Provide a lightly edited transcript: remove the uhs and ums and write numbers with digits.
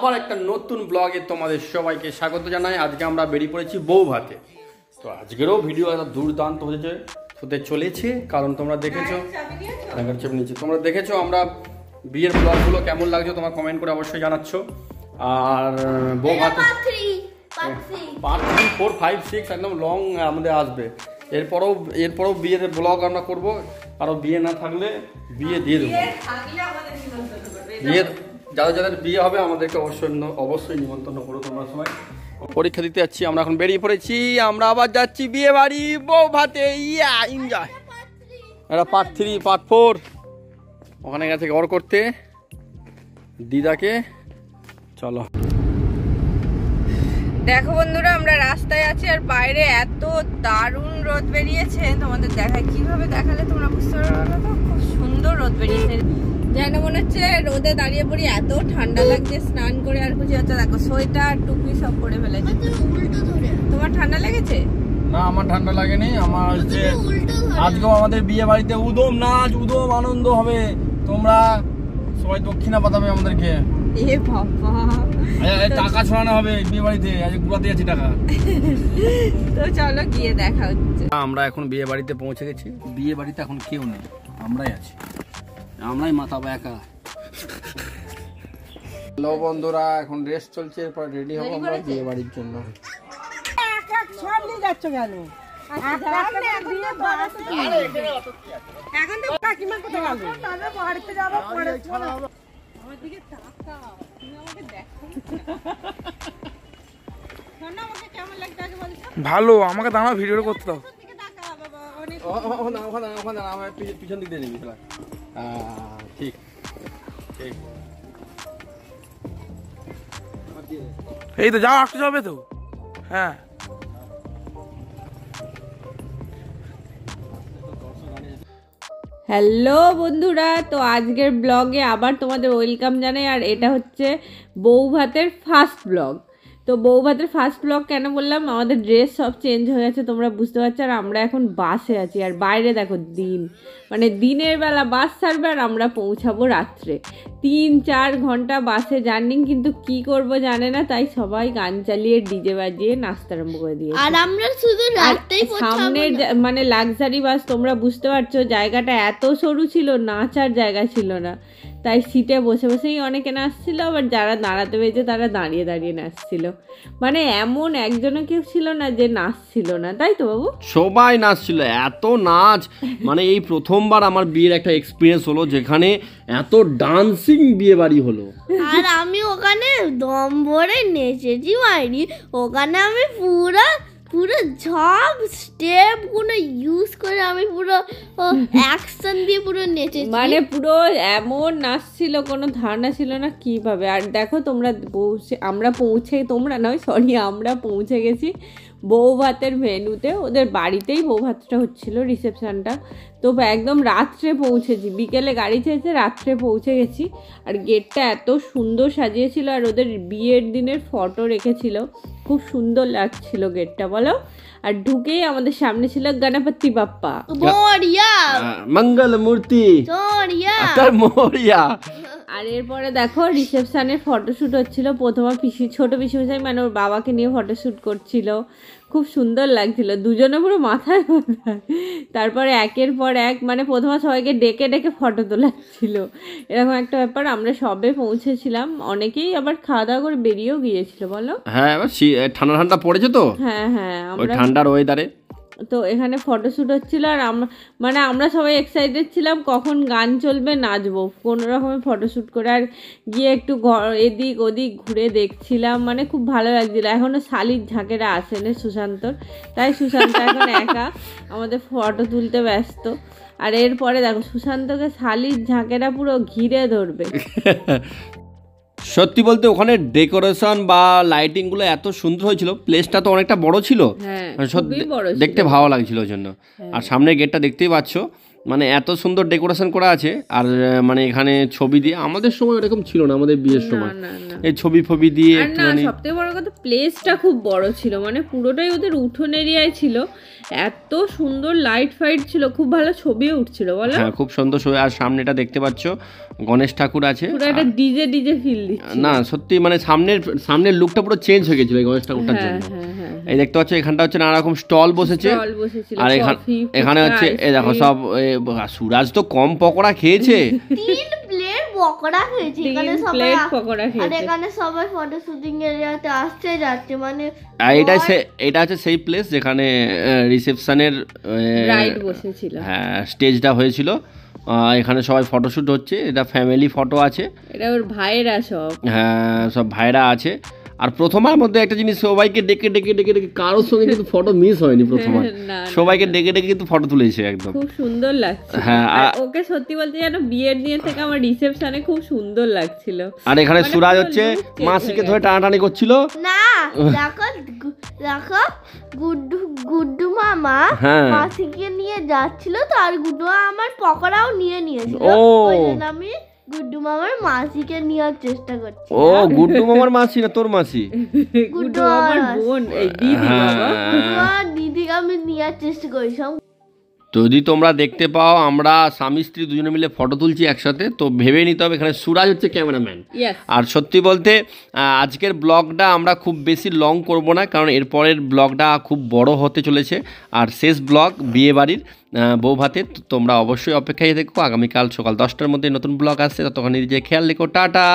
আবার একটা নতুন ব্লগে তোমাদের সবাইকে স্বাগত জানাই। আজকে আমরা বেরিয়ে পড়েছি বউভাতে। তো আজকেরও ভিডিও একটা দুর্দান্ত হতে চলেছে, কারণ তোমরা দেখেছো তোমরা দেখেছো আমরা বিয়ের ব্লগগুলো কেমন লাগছে তোমার কমেন্ট করে অবশ্যই জানাচ্ছ। আর বউভাতে পার্ট 3, 4, 5, 6 একদম লং আমাদের আসবে। এরপরও বিয়ের ব্লগ আমরা করব, কারো বিয়ে না থাকলে বিয়ে দিয়ে দেবো। বিয়ের যাদের বিয়ে হবে আমাদেরকে অবশ্যই নিমন্ত্রণ করো তোমরা সবাই। পরীক্ষা দিতে যাচ্ছি আমরা, এখন বেরিয়ে পড়েছি। আমরা আবার যাচ্ছি বিয়ে বাড়ি বউভাতে। ইয়া এনজয়। এটা পার্ট 3, পার্ট 4 ওখানে গেছে ঘর করতে দিদাকে। চলো দেখো বন্ধুরা, আমরা রাস্তায় আছি আর বাইরে এত দারুণ রোদ বেরিয়েছে। তোমাদের দেখায়, কিভাবে দেখালে তোমরা বুঝতে পারবে না। তো খুব সুন্দর রোদ বেরিয়েছে, যেন মনে হচ্ছে রোদে দাঁড়িয়ে পড়ি। এত ঠান্ডা লাগছে, স্নান করে আর খুশি হচ্ছে। দেখো সোয়েটার টুপি সব পরে ফেলেছে। তোমার ঠান্ডা লেগেছে? না, আমার ঠান্ডা লাগেনি। আমার হচ্ছে আজকেও আমাদের বিয়ে বাড়িতে উদম নাচ, উদম আনন্দ হবে। তোমরা সবাই দক্ষিণা পাঠাবে আমাদেরকে। এ বাবা, টাকা ছড়ানো হবে বিয়ে বাড়িতে। আজ গুড়াতে যাচ্ছি টাকা। তো চলো গিয়ে দেখা হচ্ছে। আমরা এখন বিয়ে বাড়িতে পৌঁছে গেছি। বিয়ে বাড়িতে এখন কেউ নেই, আমরাই আছি, আমরাই মাথাবো একা। হ্যালো বন্ধুরা, এখন রেস্ট চলছে, এরপর রেডি হবো আমরা বিয়ে বাড়ির জন্য। এখন তো কাকিমা কোথায় গেল? তাহলে বাড়িতে যাবো পরে। আমার দিকে তাকাও, তুমি আমাকে দেখো না। আমাকে কেমন লাগছে আগে বলছো? ভালো, আমাকে দাঁড়া ভিডিও করতে দাও। দিকে তাকাও বাবা, অনেক ওখানে আমার পিছন দিক দিয়ে নিবি। ঠিক ঠিক। এই তো যাও, আসতে যাবে তো। হ্যাঁ, হ্যালো বন্ধুরা, তো আজকের ব্লগে আবার তোমাদের ওয়েলকাম জানাই। আর এটা হচ্ছে বউভাতের ফার্স্ট ব্লগ। তো বউভাতের ফার্স্ট ব্লগ কেন বললাম, আমাদের ড্রেস সব চেঞ্জ হয়ে গেছে, তোমরা বুঝতে পারছো। আর আমরা এখন বাসে আছি, আর বাইরে দেখো দিনের বেলা বাস ছাড়বে আর আমরা পৌঁছাবো রাত্রে। 3-4 ঘন্টা বাসে জার্নি, কিন্তু কি করব জানে না, তাই সবাই গান চালিয়ে ডিজে বাজিয়ে নাচতে আরম্ভ করে দিয়েছে। আর আমরা শুধু রাতেই সামনের মানে লাক্সারি বাস, তোমরা বুঝতে পারছো জায়গাটা এত সরু ছিল, নাচার জায়গা ছিল না। তাই সিটে বসে বসেই অনেকে নাচছিল, আবার যারা দাঁড়াতে পেরেছে তারা দাঁড়িয়ে দাঁড়িয়ে নাচছিল। মানে এমন একজনও কেউ ছিল না যে নাচছিল না, তাই তো বাবু? সবাই নাচছিল, এত নাচ। মানে এই প্রথমবার আমার বিয়ের একটা এক্সপিরিয়েন্স হলো যেখানে এত ডান্সিং বিয়ে বাড়ি হলো। আর আমি ওখানে দম ভরে নেচেছি মাইরি। ওখানে আমি পুরো সব স্টেপ গুলো ইউজ করে আমি পুরো অ্যাকশন দিয়ে পুরো নেচেছি। মানে পুরো এমন নাচছিল, কোনো ধারণা ছিল না কিভাবে। আর দেখো আমরা পৌঁছে গেছি বউভাতের ভেন্যুতে। ওদের বাড়িতেই বউভাতটা হচ্ছিল, রিসেপশনটা। তো একদম রাত্রে পৌঁছেছি, বিকেলে গাড়ি ছেড়েছে, রাত্রে পৌঁছে গেছি। আর গেটটা এত সুন্দর সাজিয়েছিল, আর ওদের বিয়ের দিনের ফটো রেখেছিল, খুব সুন্দর লাগছিল গেটটা, বলো। আর ঢুকেই আমাদের সামনে ছিল গণপতি বাপ্পা, মঙ্গল মূর্তি, আর এরপরে দেখো রিসেপশনের ফটোশ্যুট হচ্ছিল। প্রথমে ছোট পিসিমশাই মানে ওর বাবাকে নিয়ে ফটোশ্যুট করছিল, খুব সুন্দর লাগছিল, দুজনে পুরো মাথায় মাথায়। তারপরে একের পর এক মানে প্রথমে সবাইকে ডেকে ডেকে ফটো তোলাচ্ছিল, এরকম একটা ব্যাপার। আমরা সবে পৌঁছেছিলাম, অনেকেই আবার খাওয়া দাওয়া করে বেরিয়েও গিয়েছিল, বলো। হ্যাঁ, ঠান্ডা পড়েছে তো। হ্যাঁ, আমরা ঠান্ডার ওয়েদারে তো এখানে ফটোশ্যুট হচ্ছিল। আর আমরা সবাই এক্সাইটেড ছিলাম কখন গান চলবে, নাচবো, কোনো রকমে ফটোশ্যুট করে। আর গিয়ে একটু এদিক ওদিক ঘুরে দেখছিলাম, মানে খুব ভালো লাগছিল। এখনও শালির ঝাঁকেরা আসেনি সুশান্তর, তাই সুশান্ত এখন একা আমাদের ফটো তুলতে ব্যস্ত। আর এরপরে দেখো সুশান্তকে শালির ঝাঁকেরা পুরো ঘিরে ধরবে। সত্যি বলতে ওখানে ডেকোরেশন বা লাইটিং গুলো এত সুন্দর হয়েছিল। প্লেসটা তো অনেকটা বড় ছিল, দেখতে ভালো লাগছিল ওই জন্য। আর সামনের গেটটা দেখতেই পাচ্ছ, মানে এত সুন্দর ডেকোরেশন করা আছে। আর মানে এখানে ছবি দিয়ে, আমাদের সময় এরকম ছিল না, আমাদের বিয়ের সময় না না এই ছবি ফবি দিয়ে আর না একটুখানি। সবথেকে বড় কথা প্লেসটা খুব বড় ছিল, মানে পুরোটাই ওদের উঠোন এরিয়ায় ছিল, এত সুন্দর লাইট ফাইট ছিল, খুব ভালো ছবিও উঠছিল বলো। হ্যাঁ খুব সুন্দর ছবি। আর সামনেটা দেখতে পাচ্ছ গণেশ ঠাকুর আছে। পুরো একটা ডিজে ফিল দিচ্ছে। না সত্যি মানে সামনের লুকটা পুরো চেঞ্জ হয়ে গেছিল এই গণেশ ঠাকুরটার জন্য। হ্যাঁ এই দেখতে পাচ্ছ এখানটা হচ্ছে নানা রকম স্টল বসেছে। স্টল বসেছিল, আর এখানে হচ্ছে এই দেখো সব সুরাজ তো কম পকোড়া খেয়েছে। 3 প্লেট পকোড়া খেয়েছি এখানে সবাই। প্লেট পকোড়া আর খেয়েছে। এখানে সবাই ফটো শুটিং এরিয়াতে আসছে যাচ্ছে, মানে আর এটা হচ্ছে সেই প্লেস যেখানে রিসেপশনের ব্রাইড বসেছিল। হ্যাঁ স্টেজটা হয়েছিল। এখানে সবাই ফটোশ্যুট হচ্ছে, এটা ফ্যামিলি ফটো আছে। এটা ওর ভাইয়েরা সব। হ্যাঁ সব ভাইরা আছে। আর প্রথমার মধ্যে একটা জিনিস, সবাইকে ডেকে ডেকে ডেকে ডেকে কারোর সঙ্গে কিন্তু ফটো মিস হয়নি প্রথমবার। না, সবাইকে ডেকে ডেকে কিন্তু ফটো তুলেছে একদম। খুব সুন্দর লাগছে। হ্যাঁ, আর ওকে সত্যি বলতে যেন বিয়ের দিন থেকে আমার রিসেপশনে খুব সুন্দর লাগছিল। আর এখানে মানে সুরাজ পুরো হচ্ছে look change মাসিকে হয়ে ধরে টানাটানি করছিল। না দেখো দেখো গুড্ডু মামা হ্যাঁ। মাসিকে নিয়ে যাচ্ছিল, তো আর গুড্ডু মামা আমার পকোড়াও নিয়েছিল। ও। ওই জন্য আমি গুড্ডু মামার মাসিকে নেওয়ার চেষ্টা করছি। ও গুড্ডু মামার মাসি না তোর মাসি? গুড্ডু আমার বোন, এই দিদি বাবা। গুড্ডু মামার দিদিকে আমি নেওয়ার চেষ্টা করি। যদি তোমরা দেখতে পাও আমরা স্বামী স্ত্রী দুজনে মিলে ফটো তুলছি একসাথে, তো ভেবে নিতে হবে এখানে সুরাজ হচ্ছে ক্যামেরাম্যান। Yes. আর সত্যি বলতে আজকের ব্লগটা আমরা খুব বেশি লং করব না, কারণ এরপরের ব্লগটা খুব বড় হতে চলেছে। আর শেষ ব্লগ বিয়ে বাড়ির বউ ভাতের, তো তোমরা অবশ্যই অপেক্ষায় দেখো। আগামীকাল সকাল 10টার মধ্যে নতুন ব্লগ আসছে, ততক্ষণ নিজে খেয়াল রেখো। টাটা।